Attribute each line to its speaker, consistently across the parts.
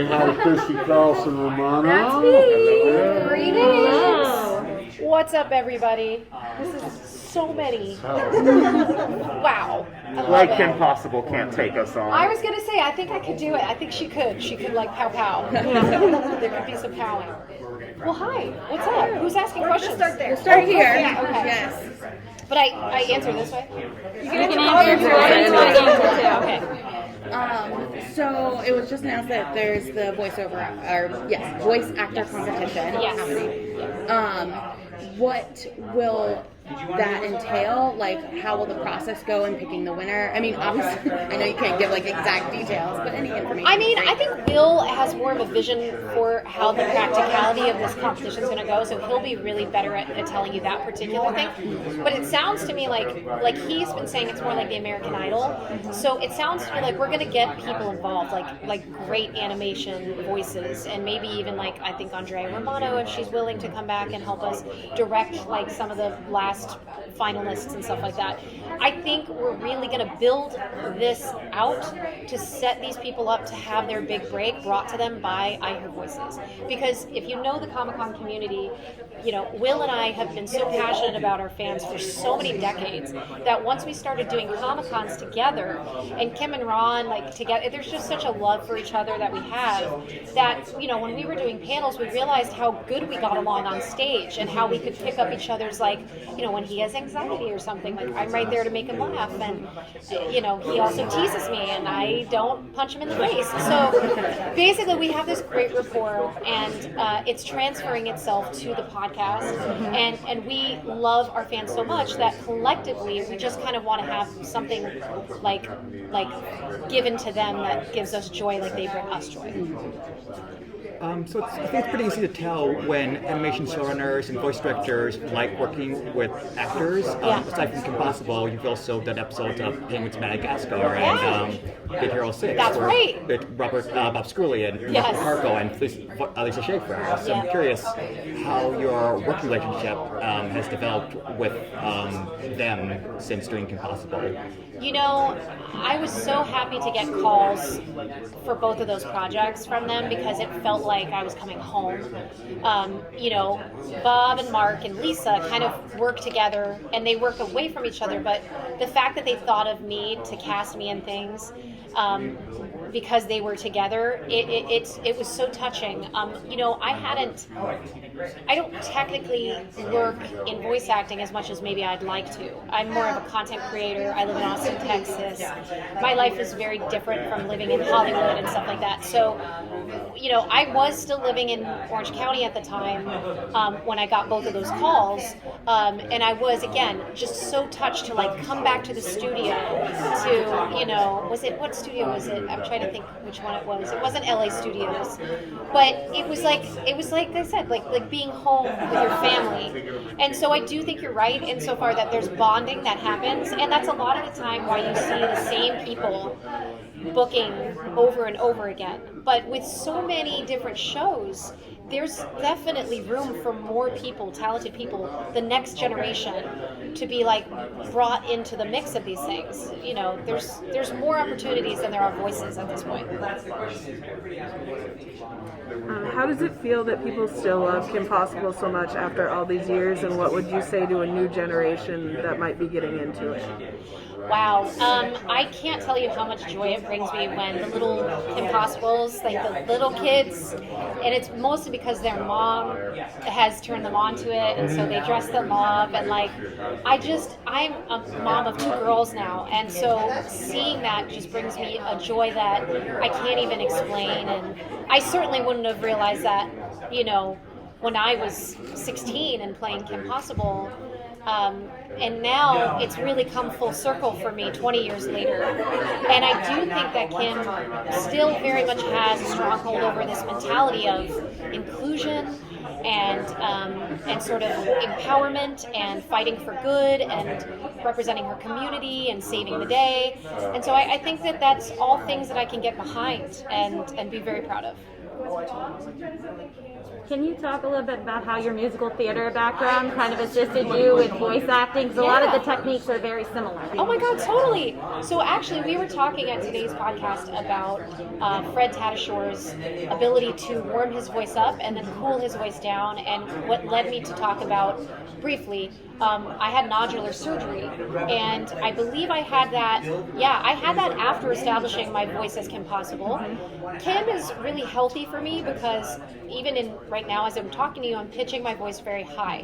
Speaker 1: hi to Christy Carlson Romano.
Speaker 2: That's me.
Speaker 1: Hello.
Speaker 2: Greetings. What's up, everybody? This is so many. Wow. I love
Speaker 3: Like
Speaker 2: it.
Speaker 3: Kim Possible can't take us on.
Speaker 2: I was gonna say, I think I could do it. I think she could. She could like pow pow. There could be some powing. Well, hi. What's up? Who's asking questions?
Speaker 4: Start there.
Speaker 2: We'll start here.
Speaker 4: Yeah,
Speaker 2: Okay.
Speaker 4: Yes.
Speaker 2: But I answer this way.
Speaker 4: You can
Speaker 2: answer Okay.
Speaker 4: So it was just announced that there's the voice actor competition
Speaker 2: Yes.
Speaker 4: happening. What will that entail? Like, how will the process go in picking the winner? I mean, obviously, I know you can't give like exact details, but any information.
Speaker 2: I mean, I think Bill has more of a vision for how the practicality of this competition is going to go, so he'll be really better at telling you that particular thing. But it sounds to me like he's been saying it's more like the American Idol. So it sounds to me like we're going to get people involved, like great animation voices, and maybe even like I think Andrea Romano, if she's willing to come back and help us direct like some of the last finalists and stuff like that. I think we're really going to build this out to set these people up to have their big break brought to them by I Hear Voices. Because if you know the Comic-Con community, you know, Will and I have been so passionate about our fans for so many decades that once we started doing Comic-Cons together, and Kim and Ron, like, together, there's just such a love for each other that we have that, you know, when we were doing panels, we realized how good we got along on stage and how we could pick up each other's, like, you know, when he has anxiety or something, like, I'm right there to make him laugh, and, you know, he also teases me, and I don't punch him in the face. So basically, we have this great rapport, and it's transferring itself to the podcast, and we love our fans so much that collectively we just kind of want to have something like given to them that gives us joy, like they bring us joy.
Speaker 5: So I think it's pretty easy to tell when animation showrunners and voice directors like working with actors. Aside from Kim Possible, you've also done episodes of Penguins of Madagascar and Big Hero 6.
Speaker 2: That's right.
Speaker 5: With Bob Scully and
Speaker 2: Yes.
Speaker 5: Mark Harko and Lisa Schaefer. So I'm curious how your working relationship has developed with them since doing Kim Possible.
Speaker 2: You know, I was so happy to get calls for both of those projects from them because it felt like I was coming home. You know, Bob and Mark and Lisa kind of work together, and they work away from each other, but the fact that they thought of me to cast me in things because they were together, it was so touching. You know, I don't technically work in voice acting as much as maybe I'd like to. I'm more of a content creator. I live in Austin, Texas. My life is very different from living in Hollywood and stuff like that. So, you know, I was still living in Orange County at the time when I got both of those calls, and I was, again, just so touched to like come back to the studio to, you know, what studio was it? I'm trying to think which one it was. It wasn't LA Studios, but it was like I said, like being home with your family. And so I do think you're right insofar that there's bonding that happens, and that's a lot of the time why you see the same people booking over and over again. But with so many different shows, there's definitely room for more people, talented people, the next generation, to be like brought into the mix of these things. You know, there's more opportunities than there are voices at this point.
Speaker 6: How does it feel that people still love Kim Possible so much after all these years, and what would you say to a new generation that might be getting into it?
Speaker 2: Wow. I can't tell you how much joy it brings me when the little Kim Possibles, like the little kids, and it's mostly because their mom has turned them on to it, and so they dress them up, and like, I'm a mom of 2 girls now, and so seeing that just brings me a joy that I can't even explain, and I certainly wouldn't have realized that, you know, when I was 16 and playing Kim Possible. And now it's really come full circle for me 20 years later. And I do think that Kim still very much has a stronghold over this mentality of inclusion and sort of empowerment and fighting for good and representing her community and saving the day. And so I think that that's all things that I can get behind and be very proud of.
Speaker 7: Can you talk a little bit about how your musical theater background kind of assisted you with voice acting? Because a lot of the techniques are very similar.
Speaker 2: Oh my God, totally. So actually, we were talking at today's podcast about Fred Tatasciore ability to warm his voice up and then cool his voice down, and what led me to talk about briefly. I had nodular surgery, and I believe I had that. Yeah, I had that after establishing my voice as Kim Possible. Kim is really healthy for me because even right now as I'm talking to you, I'm pitching my voice very high,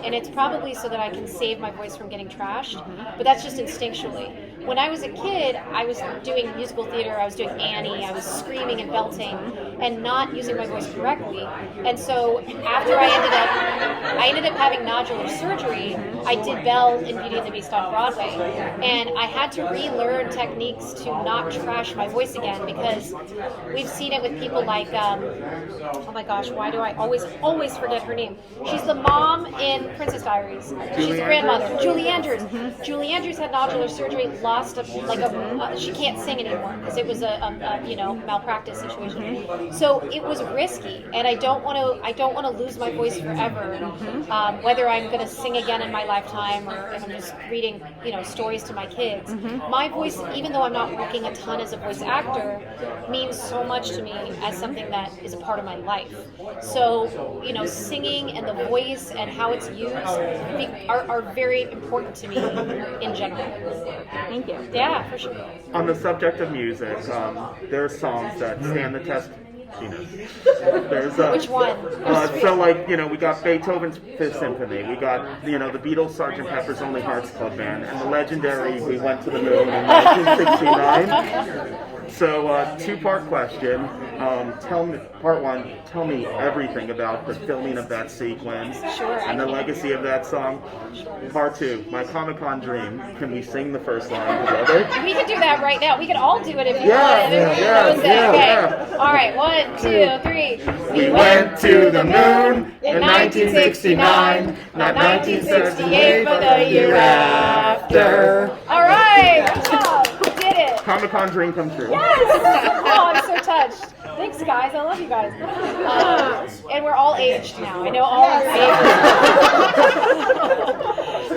Speaker 2: and it's probably so that I can save my voice from getting trashed. But that's just instinctually. When I was a kid, I was doing musical theater. I was doing Annie. I was screaming and belting and not using my voice correctly. And so after I ended up having nodular surgery. I did Belle in Beauty and the Beast on Broadway, and I had to relearn techniques to not trash my voice again, because we've seen it with people like, oh my gosh, why do I always forget her name? She's the mom in Princess Diaries. She's the grandmother. Julie Andrews. Julie Andrews had nodular surgery, lost she can't sing anymore because it was a malpractice situation. So it was risky, and I don't want to lose my voice forever. Whether I'm going to sing again in my lifetime or if I'm just reading, stories to my kids. My voice, even though I'm not working a ton as a voice actor, means so much to me as something that is a part of my life. So, singing and the voice and how it's used are very important to me in general.
Speaker 7: Thank you.
Speaker 2: Yeah, for sure.
Speaker 3: On the subject of music, there are songs that stand the test. There's
Speaker 2: Which one?
Speaker 3: We got Beethoven's Fifth Symphony, we got the Beatles' Sgt. Pepper's Lonely Hearts Club Band, and the legendary We Went to the Moon in 1969. So, two-part question. Part one, tell me everything about the filming of that sequence and the legacy of that song. Part two, my Comic-Con dream. Can we sing the first line together?
Speaker 2: We can do that right now. We can all do it if you want. Okay. All right, 1, 2, 3.
Speaker 3: We went to the moon in 1969, not 1968, but the year after.
Speaker 2: All right, good job. We did it.
Speaker 3: Comic-Con dream come true.
Speaker 2: Yes! Oh, I'm so touched. Thanks, guys. I love you guys. And we're all aged now. I know all of your ages.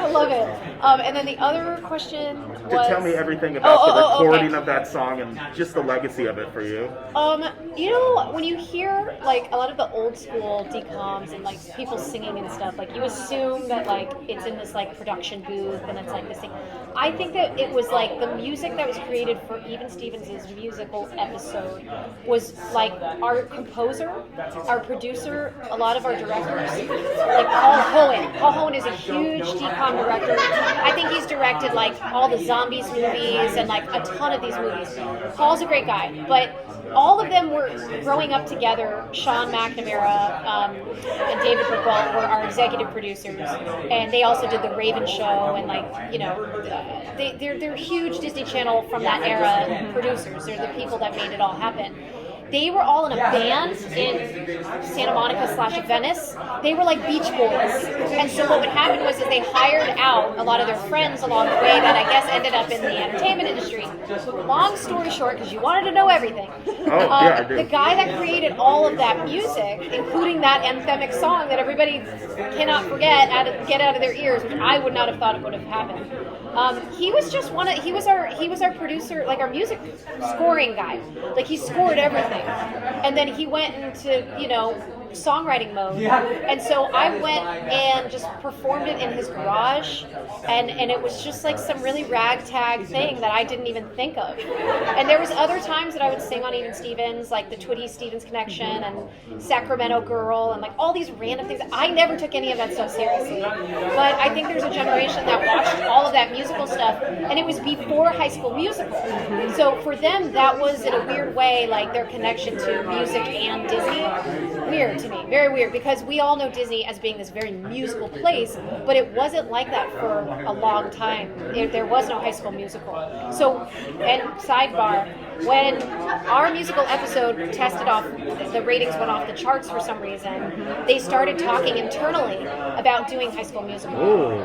Speaker 2: I love it. And then the other question was...
Speaker 3: To tell me everything about the recording of that song and just the legacy of it for you.
Speaker 2: When you hear, a lot of the old school decoms and, people singing and stuff, you assume that, it's in this, production booth and it's, this thing. I think that it was, the music that was created for Even Stevens' musical episode was, our composer, our producer, a lot of our directors, Paul Hohen. Paul Hohen is a huge decom director. I think he's directed, all the Zombies movies and, a ton of these movies. Paul's a great guy, but all of them were growing up together. Sean McNamara and David Buchwald were our executive producers, and they also did the Raven show, and they're huge Disney Channel from that era producers. They're the people that made it all happen. They were all in a band in Santa Monica / Venice. They were like Beach Boys. And so what would happen was they hired out a lot of their friends along the way that I guess ended up in the entertainment industry. Long story short, because you wanted to know everything.
Speaker 3: I do.
Speaker 2: The guy that created all of that music, including that anthemic song that everybody cannot forget, get out of their ears, which I would not have thought it would have happened. He was just he was our producer, our music scoring guy. He scored everything. And then he went into, songwriting mode. And so I went and just performed it in his garage, and it was just some really ragtag thing that I didn't even think of. And there was other times that I would sing on Even Stevens, the Twitty Stevens Connection and Sacramento Girl and all these random things. I never took any of that stuff seriously. But I think there's a generation that watched all of that musical stuff, and it was before High School Musical. So for them, that was in a weird way their connection to music and Disney. Weird to me, very weird, because we all know Disney as being this very musical place, but it wasn't like that for a long time. There was no High School Musical. So, and sidebar, when our musical episode tested off, the ratings went off the charts for some reason, they started talking internally about doing High School Musical.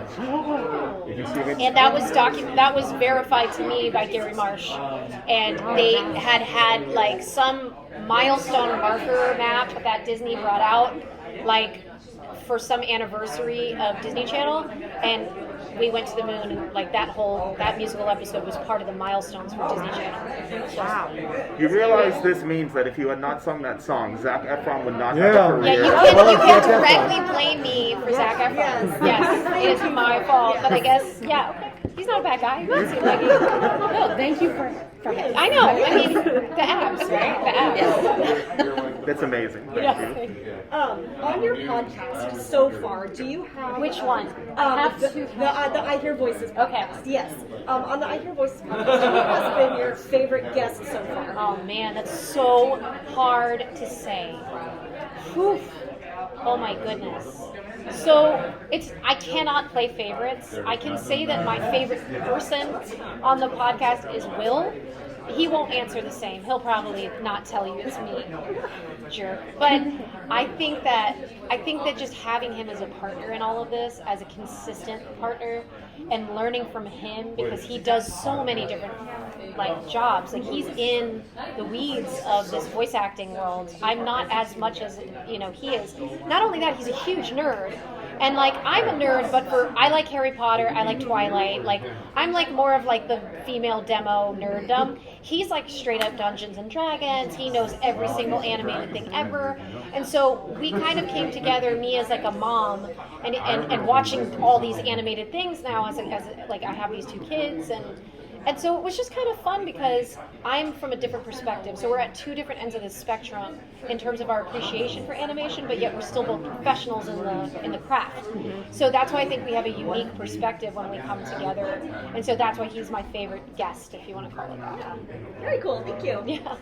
Speaker 2: And that was verified to me by Gary Marsh. And they had some milestone marker map that Disney brought out, like for some anniversary of Disney Channel, and we went to the moon, and like that musical episode was part of the milestones for Disney Channel.
Speaker 6: Wow.
Speaker 3: You realize this means that if you had not sung that song, Zac Efron would not have
Speaker 1: Yeah.
Speaker 3: a
Speaker 2: Yeah,
Speaker 3: career.
Speaker 2: you can directly blame me for Zac Efron. Yes, it is my fault, but I guess, yeah, okay. He's not a bad guy. He doesn't seem like he.
Speaker 4: No, thank you for
Speaker 2: I know. I mean, the abs, right? The abs.
Speaker 3: That's amazing. Thank
Speaker 2: Yes.
Speaker 3: you.
Speaker 8: On your podcast so far, do you have
Speaker 2: Which one? I have to.
Speaker 8: the I Hear Voices
Speaker 2: Okay.
Speaker 8: podcast? Yes. On the I Hear Voices podcast, who has been your favorite guest so far?
Speaker 2: Oh man, that's so hard to say. Whew. Oh my goodness. So I cannot play favorites. I can say that my favorite person on the podcast is Will. He won't answer the same. He'll probably not tell you it's me. Jerk. But I think that just having him as a partner in all of this, as a consistent partner, and learning from him, because he does so many different like jobs. Like he's in the weeds of this voice acting world. I'm not as much as he is. Not only that, he's a huge nerd. And like I'm a nerd, but I like Harry Potter, I like Twilight, like I'm like more of like the female demo nerddom. He's like straight up Dungeons and Dragons. He knows every single animated thing ever. And so we kind of came together, me as like a mom, and watching all these animated things now as like I have these two kids, and so it was just kind of fun because I'm from a different perspective. So we're at two different ends of the spectrum in terms of our appreciation for animation, but yet we're still both professionals in the craft. So that's why I think we have a unique perspective when we come together. And so that's why he's my favorite guest, if you want to call it that.
Speaker 8: Very cool. Thank you.
Speaker 2: Yeah.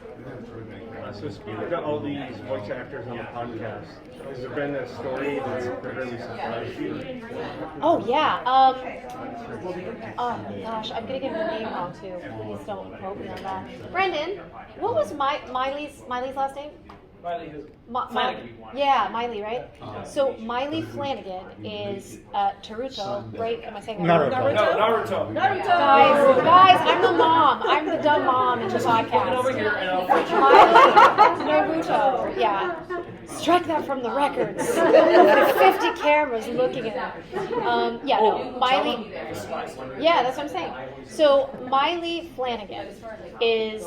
Speaker 9: So speaking to all these voice actors on the podcast, has there been a story that's really surprised you?
Speaker 2: Oh yeah. Oh gosh, I'm gonna get her name wrong too. Please don't quote me on that. Brendan, what was Miley's last name? Yeah, Miley, right? So Miley Flanagan is Taruto, right? Am I saying that?
Speaker 9: Naruto.
Speaker 2: Guys, I'm the mom. I'm the dumb mom in the podcast. Naruto, yeah. Strike that from the records. 50 cameras looking at it. Yeah, no, Miley. Yeah, that's what I'm saying. So Miley Flanagan is.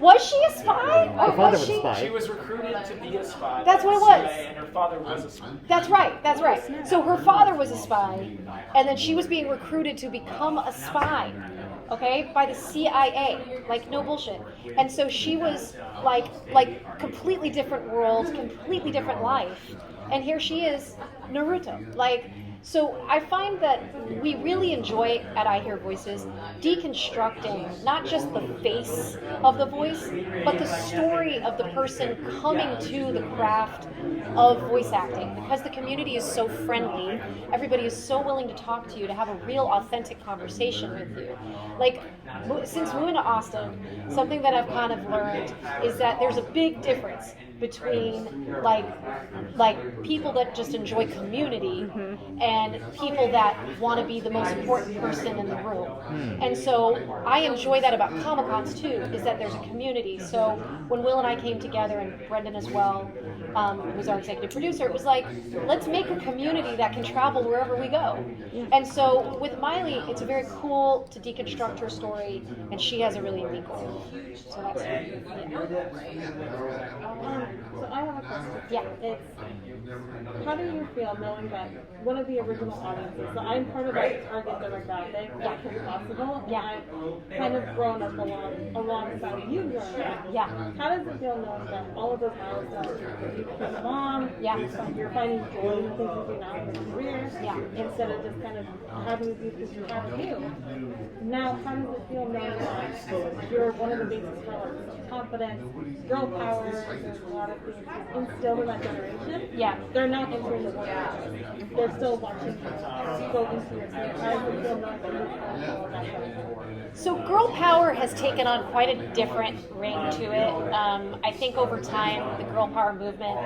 Speaker 2: Was she a spy? Or was she?
Speaker 10: She was recruited to be a spy.
Speaker 2: That's what it was.
Speaker 10: And her father was a spy.
Speaker 2: That's right. So her father was a spy, and then she was being recruited to become a spy, okay, by the CIA. Like, no bullshit. And so she was like completely different world, completely different life. And here she is, Naruto. Like, so I find that we really enjoy at I Hear Voices deconstructing not just the face of the voice, but the story of the person coming to the craft of voice acting. Because the community is so friendly, everybody is so willing to talk to you, to have a real authentic conversation with you. Like, since moving to Austin, something that I've kind of learned is that there's a big difference between like people that just enjoy community and people that want to be the most important person in the room. And so I enjoy that about Comic-Cons too, is that there's a community. So when Will and I came together, and Brendan as well, who's our executive producer, it was like, let's make a community that can travel wherever we go. And so with Miley, it's very cool to deconstruct her story, and she has a really unique role. So that's
Speaker 11: So I have a question.
Speaker 2: yeah.
Speaker 11: It's, how do you feel knowing that one of the original audiences, so I'm part of that target demographic, that can be possible, and I've kind of grown up alongside you growing up.
Speaker 2: Yeah.
Speaker 11: How does it feel knowing that all of those milestones, you became a mom, you're finding joy in the things you do now in your career, instead of just kind of having to do things you have to do. Now, how does it feel knowing that you're one of the bases for confidence, girl power, there's a lot of things instilled in that generation.
Speaker 2: Yeah.
Speaker 11: They're not entering the world. They're still watching you go into your career. How does it feel knowing that you're that kind of thing?
Speaker 2: So girl power has taken on quite a different ring to it. I think over time the girl power movement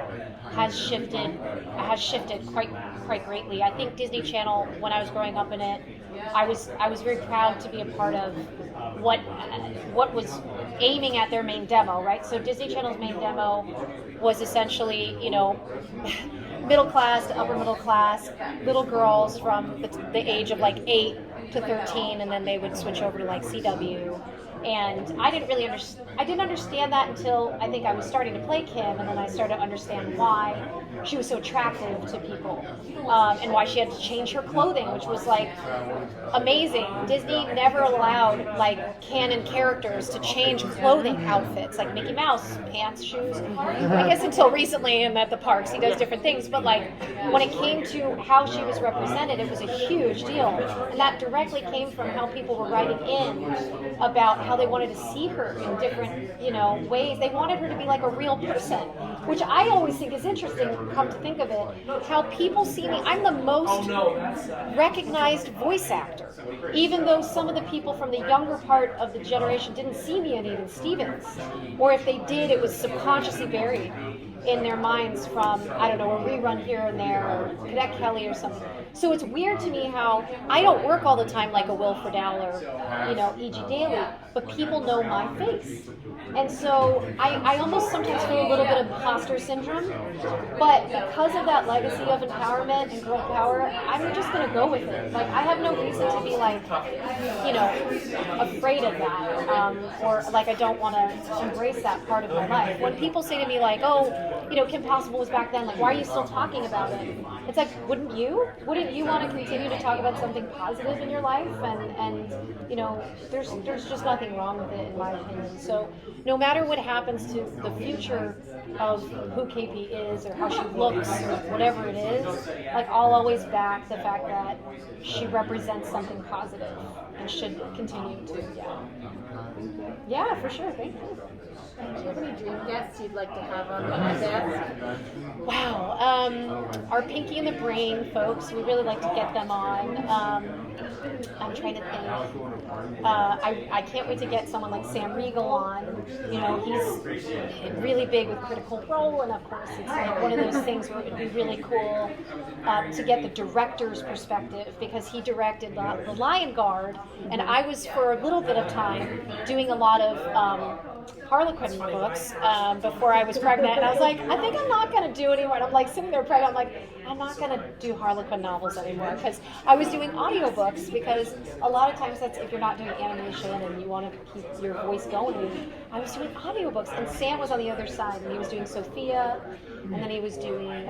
Speaker 2: has shifted quite greatly. I think Disney Channel, when I was growing up in it, I was very proud to be a part of what was aiming at their main demo, right? So Disney Channel's main demo was essentially, middle class to upper middle class, little girls from the age of like 8 to 13, and then they would switch over to like CW. And I didn't understand that until I think I was starting to play Kim, and then I started to understand why she was so attractive to people, and why she had to change her clothing, which was like amazing. Disney never allowed like canon characters to change clothing outfits, like Mickey Mouse, pants, shoes. I guess until recently, and at the parks he does different things, but like when it came to how she was represented, it was a huge deal, and that directly came from how people were writing in about how they wanted to see her in different, ways. They wanted her to be like a real person, which I always think is interesting, come to think of it, how people see me. I'm the most recognized voice actor, even though some of the people from the younger part of the generation didn't see me in even Stevens, or if they did, it was subconsciously buried in their minds from, I don't know, a rerun here and there, or Cadet Kelly or something. So it's weird to me how I don't work all the time like a Will Friedle or, E.G. Daily, but people know my face. And so I almost sometimes feel a little bit of imposter syndrome, but because of that legacy of empowerment and girl power, I'm just going to go with it. Like, I have no reason to be like, afraid of that, or like I don't want to embrace that part of my life. When people say to me like, oh, Kim Possible was back then, like, why are you still talking about it? It's like, wouldn't you want to continue to talk about something positive in your life? And there's just nothing wrong with it, in my opinion. So no matter what happens to the future of who KP is or how she looks or whatever it is, like, I'll always back the fact that she represents something positive and should continue to, yeah, for sure. Thank you.
Speaker 4: Do you have any dream guests you'd like to have on the podcast?
Speaker 2: Wow, our Pinky and the Brain folks, we really like to get them on. I'm trying to think. I can't wait to get someone like Sam Riegel on. He's really big with Critical Role, and of course it's like one of those things where it would be really cool to get the director's perspective, because he directed the Lion Guard, and I was for a little bit of time doing a lot of Harlequin books before I was pregnant, and I was like, I think I'm not going to do anymore. And I'm like sitting there pregnant, I'm like, I'm not going to do Harlequin novels anymore, because I was doing audiobooks, because a lot of times that's if you're not doing animation and you want to keep your voice going. I was doing audiobooks, and Sam was on the other side, and he was doing Sophia, and then he was doing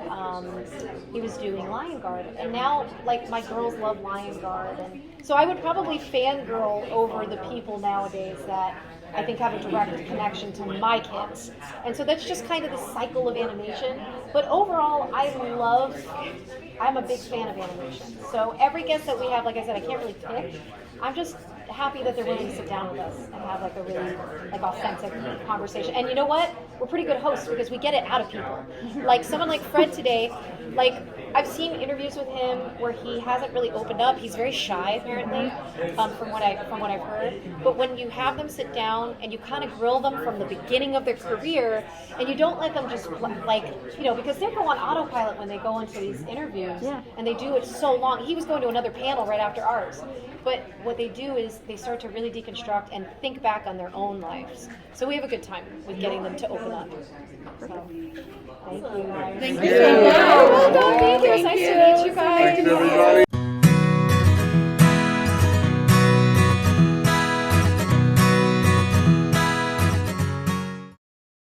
Speaker 2: Lion Guard, and now like my girls love Lion Guard, and so I would probably fangirl over the people nowadays that I think have a direct connection to my kids. And so that's just kind of the cycle of animation. But overall, I'm a big fan of animation. So every guest that we have, like I said, I can't really pick. I'm just happy that they're willing to sit down with us and have like a really authentic conversation. And you know what? We're pretty good hosts because we get it out of people. Like someone like Fred today, like I've seen interviews with him where he hasn't really opened up. He's very shy apparently, from what I've heard. But when you have them sit down and you kind of grill them from the beginning of their career, and you don't let them just because they go on autopilot when they go into these interviews, and they do it so long. He was going to another panel right after ours. But what they do is they start to really deconstruct and think back on their own lives. So we have a good time with getting them to open up. So, thank you.
Speaker 4: Thank you so much.
Speaker 2: Well done. Thank you. It's nice to meet you guys.
Speaker 1: Thanks, everybody.